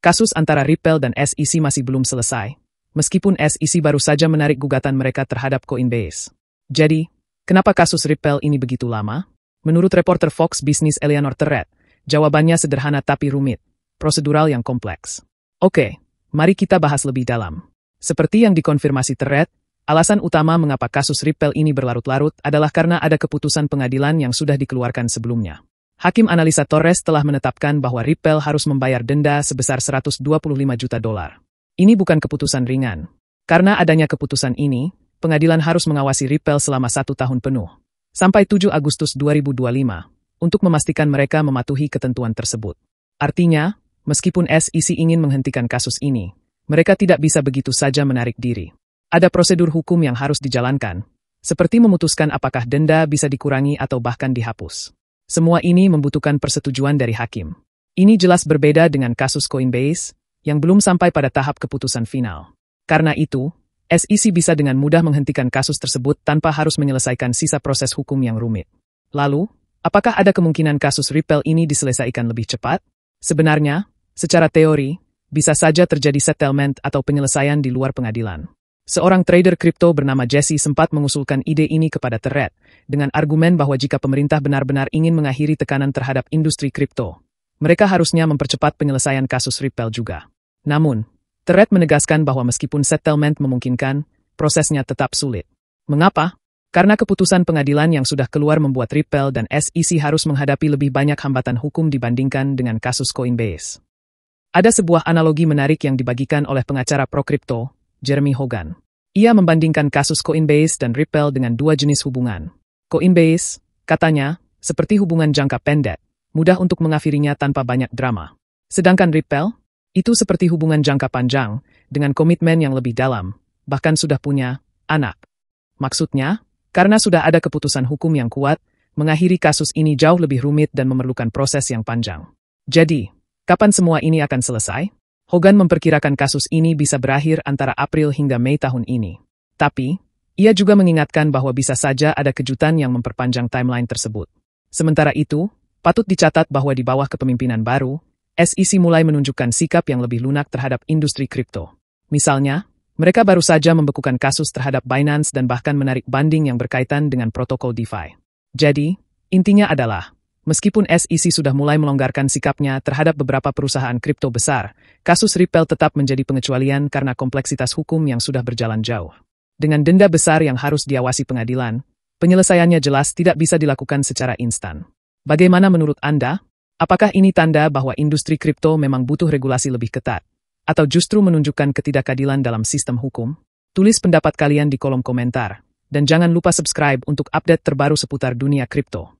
kasus antara Ripple dan SEC masih belum selesai, meskipun SEC baru saja menarik gugatan mereka terhadap Coinbase. Jadi, kenapa kasus Ripple ini begitu lama? Menurut reporter Fox Business Eleanor Terrett, jawabannya sederhana tapi rumit, prosedural yang kompleks. Oke, mari kita bahas lebih dalam. Seperti yang dikonfirmasi Terrett, alasan utama mengapa kasus Ripple ini berlarut-larut adalah karena ada keputusan pengadilan yang sudah dikeluarkan sebelumnya. Hakim analisa Torres telah menetapkan bahwa Ripple harus membayar denda sebesar $125 juta. Ini bukan keputusan ringan. Karena adanya keputusan ini, pengadilan harus mengawasi Ripple selama 1 tahun penuh, sampai 7 Agustus 2025, untuk memastikan mereka mematuhi ketentuan tersebut. Artinya, meskipun SEC ingin menghentikan kasus ini, mereka tidak bisa begitu saja menarik diri. Ada prosedur hukum yang harus dijalankan, seperti memutuskan apakah denda bisa dikurangi atau bahkan dihapus. Semua ini membutuhkan persetujuan dari hakim. Ini jelas berbeda dengan kasus Coinbase, yang belum sampai pada tahap keputusan final. Karena itu, SEC bisa dengan mudah menghentikan kasus tersebut tanpa harus menyelesaikan sisa proses hukum yang rumit. Lalu, apakah ada kemungkinan kasus Ripple ini diselesaikan lebih cepat? Sebenarnya, secara teori, bisa saja terjadi settlement atau penyelesaian di luar pengadilan. Seorang trader kripto bernama Jesse sempat mengusulkan ide ini kepada Terrett, dengan argumen bahwa jika pemerintah benar-benar ingin mengakhiri tekanan terhadap industri kripto, mereka harusnya mempercepat penyelesaian kasus Ripple juga. Namun, Terrett menegaskan bahwa meskipun settlement memungkinkan, prosesnya tetap sulit. Mengapa? Karena keputusan pengadilan yang sudah keluar membuat Ripple dan SEC harus menghadapi lebih banyak hambatan hukum dibandingkan dengan kasus Coinbase. Ada sebuah analogi menarik yang dibagikan oleh pengacara pro-kripto, Jeremy Hogan. Ia membandingkan kasus Coinbase dan Ripple dengan 2 jenis hubungan. Coinbase, katanya, seperti hubungan jangka pendek, mudah untuk mengakhirinya tanpa banyak drama. Sedangkan Ripple, itu seperti hubungan jangka panjang, dengan komitmen yang lebih dalam, bahkan sudah punya anak. Maksudnya, karena sudah ada keputusan hukum yang kuat, mengakhiri kasus ini jauh lebih rumit dan memerlukan proses yang panjang. Jadi, kapan semua ini akan selesai? Hogan memperkirakan kasus ini bisa berakhir antara April hingga Mei tahun ini. Tapi, ia juga mengingatkan bahwa bisa saja ada kejutan yang memperpanjang timeline tersebut. Sementara itu, patut dicatat bahwa di bawah kepemimpinan baru, SEC mulai menunjukkan sikap yang lebih lunak terhadap industri kripto. Misalnya, mereka baru saja membekukan kasus terhadap Binance dan bahkan menarik banding yang berkaitan dengan protokol DeFi. Jadi, intinya adalah, meskipun SEC sudah mulai melonggarkan sikapnya terhadap beberapa perusahaan kripto besar, kasus Ripple tetap menjadi pengecualian karena kompleksitas hukum yang sudah berjalan jauh. Dengan denda besar yang harus diawasi pengadilan, penyelesaiannya jelas tidak bisa dilakukan secara instan. Bagaimana menurut Anda? Apakah ini tanda bahwa industri kripto memang butuh regulasi lebih ketat? Atau justru menunjukkan ketidakadilan dalam sistem hukum? Tulis pendapat kalian di kolom komentar. Dan jangan lupa subscribe untuk update terbaru seputar dunia kripto.